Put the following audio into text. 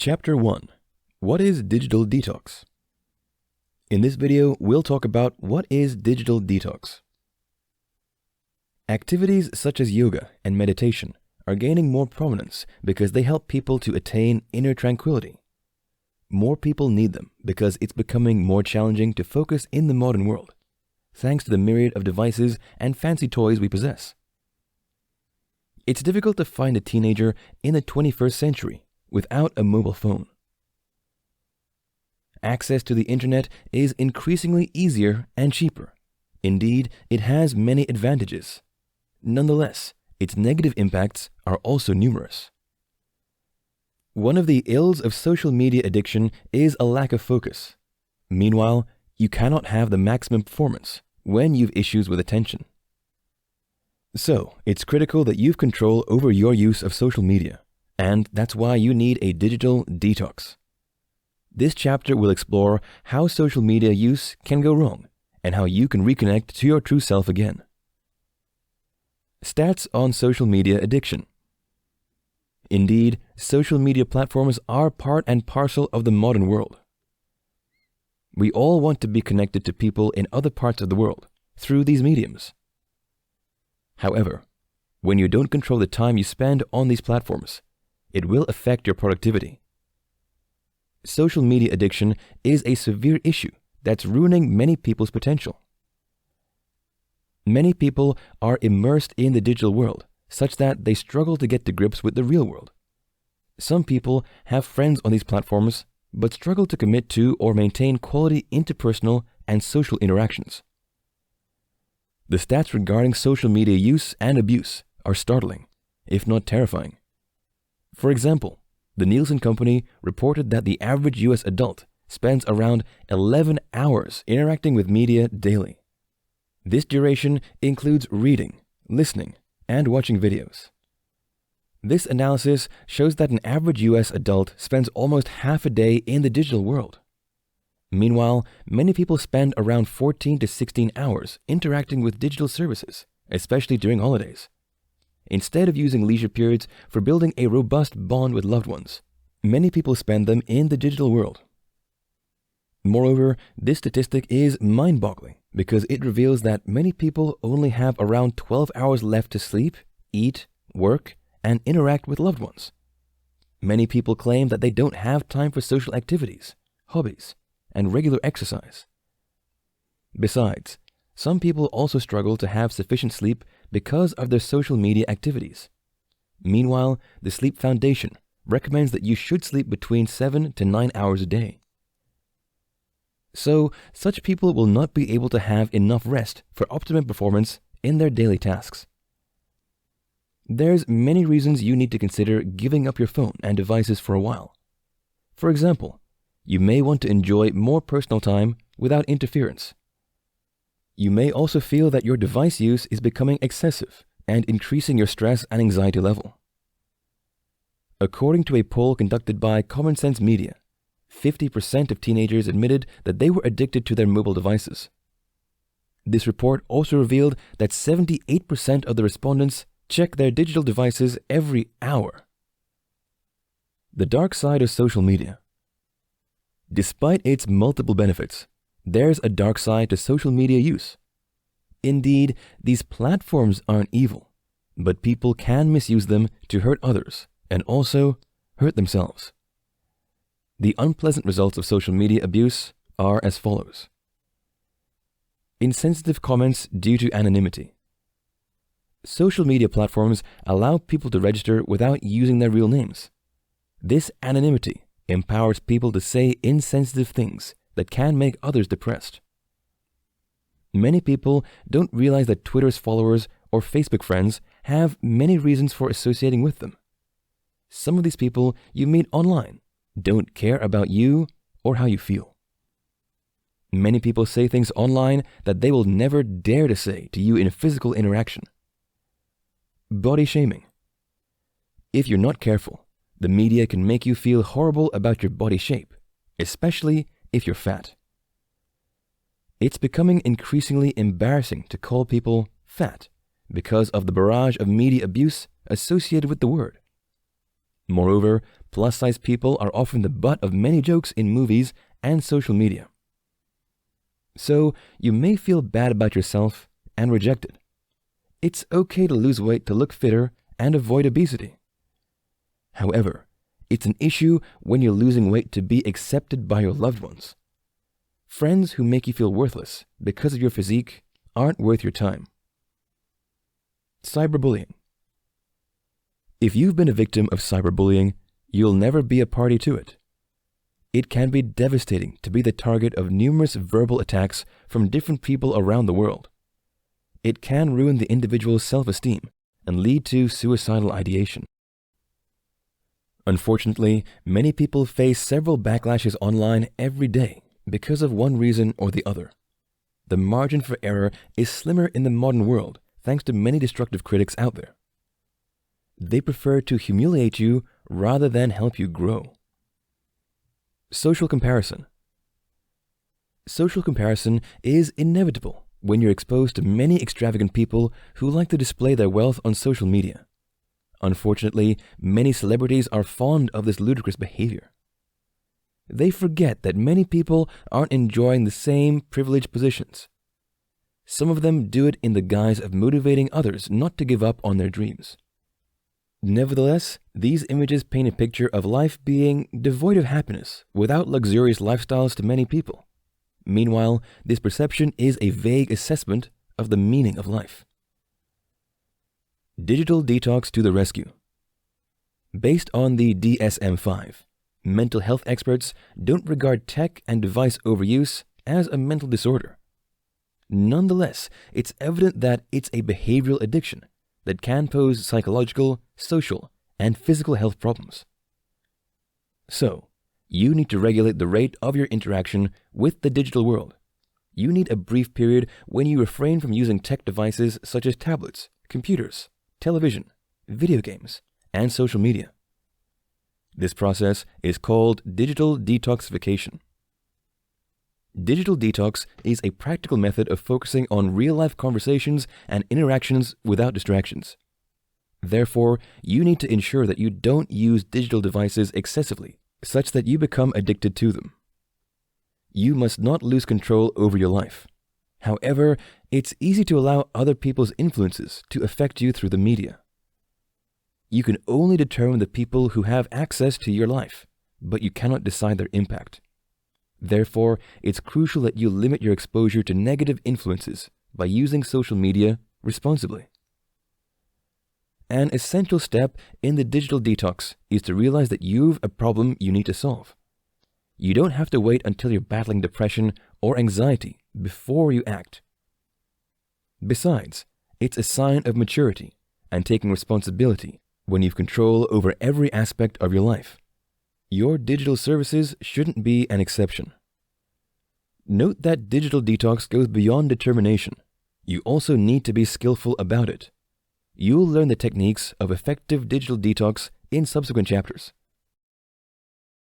Chapter 1. What is digital detox? In this video, we'll talk about what is digital detox. Activities such as yoga and meditation are gaining more prominence because they help people to attain inner tranquility. More people need them because it's becoming more challenging to focus in the modern world, thanks to the myriad of devices and fancy toys we possess. It's difficult to find a teenager in the 21st century without a mobile phone. Access to the internet is increasingly easier and cheaper. Indeed, it has many advantages. Nonetheless, its negative impacts are also numerous. One of the ills of social media addiction is a lack of focus. Meanwhile, you cannot have the maximum performance when you've issues with attention. So, it's critical that you've control over your use of social media, and that's why you need a digital detox. This chapter will explore how social media use can go wrong and how you can reconnect to your true self again. Stats on social media addiction. Indeed, social media platforms are part and parcel of the modern world. We all want to be connected to people in other parts of the world through these mediums. However, when you don't control the time you spend on these platforms, it will affect your productivity. Social media addiction is a severe issue that's ruining many people's potential. Many people are immersed in the digital world such that they struggle to get to grips with the real world. Some people have friends on these platforms but struggle to commit to or maintain quality interpersonal and social interactions. The stats regarding social media use and abuse are startling, if not terrifying. For example, the Nielsen Company reported that the average US adult spends around 11 hours interacting with media daily. This duration includes reading, listening, and watching videos. This analysis shows that an average US adult spends almost half a day in the digital world. Meanwhile, many people spend around 14 to 16 hours interacting with digital services, especially during holidays. Instead of using leisure periods for building a robust bond with loved ones, many people spend them in the digital world. Moreover, this statistic is mind-boggling because it reveals that many people only have around 12 hours left to sleep, eat, work, and interact with loved ones. Many people claim that they don't have time for social activities, hobbies, and regular exercise. Besides, some people also struggle to have sufficient sleep because of their social media activities. Meanwhile, the Sleep Foundation recommends that you should sleep between 7 to 9 hours a day. So, such people will not be able to have enough rest for optimum performance in their daily tasks. There's many reasons you need to consider giving up your phone and devices for a while. For example, you may want to enjoy more personal time without interference. You may also feel that your device use is becoming excessive and increasing your stress and anxiety level. According to a poll conducted by Common Sense Media, 50% of teenagers admitted that they were addicted to their mobile devices. This report also revealed that 78% of the respondents check their digital devices every hour. The dark side of social media. Despite its multiple benefits, there's a dark side to social media use. Indeed, these platforms aren't evil, but people can misuse them to hurt others and also hurt themselves. The unpleasant results of social media abuse are as follows. Insensitive comments due to anonymity. Social media platforms allow people to register without using their real names. This anonymity empowers people to say insensitive things that can make others depressed. Many people don't realize that Twitter's followers or Facebook friends have many reasons for associating with them. Some of these people you meet online don't care about you or how you feel. Many people say things online that they will never dare to say to you in a physical interaction. Body shaming. If you're not careful, the media can make you feel horrible about your body shape, especially if you're fat. It's becoming increasingly embarrassing to call people fat because of the barrage of media abuse associated with the word. Moreover, plus-size people are often the butt of many jokes in movies and social media. So you may feel bad about yourself and rejected. It's okay to lose weight to look fitter and avoid obesity. However, it's an issue when you're losing weight to be accepted by your loved ones. Friends who make you feel worthless because of your physique aren't worth your time. Cyberbullying. If you've been a victim of cyberbullying, you'll never be a party to it. It can be devastating to be the target of numerous verbal attacks from different people around the world. It can ruin the individual's self-esteem and lead to suicidal ideation. Unfortunately, many people face several backlashes online every day because of one reason or the other. The margin for error is slimmer in the modern world thanks to many destructive critics out there. They prefer to humiliate you rather than help you grow. Social comparison. Social comparison is inevitable when you're exposed to many extravagant people who like to display their wealth on social media. Unfortunately, many celebrities are fond of this ludicrous behavior. They forget that many people aren't enjoying the same privileged positions. Some of them do it in the guise of motivating others not to give up on their dreams. Nevertheless, these images paint a picture of life being devoid of happiness without luxurious lifestyles to many people. Meanwhile, this perception is a vague assessment of the meaning of life. Digital detox to the rescue. Based on the DSM-5, mental health experts don't regard tech and device overuse as a mental disorder. Nonetheless, it's evident that it's a behavioral addiction that can pose psychological, social, and physical health problems. So, you need to regulate the rate of your interaction with the digital world. You need a brief period when you refrain from using tech devices such as tablets, computers, television, video games, and social media. This process is called digital detoxification. Digital detox is a practical method of focusing on real-life conversations and interactions without distractions. Therefore, you need to ensure that you don't use digital devices excessively, such that you become addicted to them. You must not lose control over your life. However, it's easy to allow other people's influences to affect you through the media. You can only determine the people who have access to your life, but you cannot decide their impact. Therefore, it's crucial that you limit your exposure to negative influences by using social media responsibly. An essential step in the digital detox is to realize that you've a problem you need to solve. You don't have to wait until you're battling depression or anxiety before you act. Besides, it's a sign of maturity and taking responsibility when you've control over every aspect of your life. Your digital services shouldn't be an exception. Note that digital detox goes beyond determination. You also need to be skillful about it. You'll learn the techniques of effective digital detox in subsequent chapters.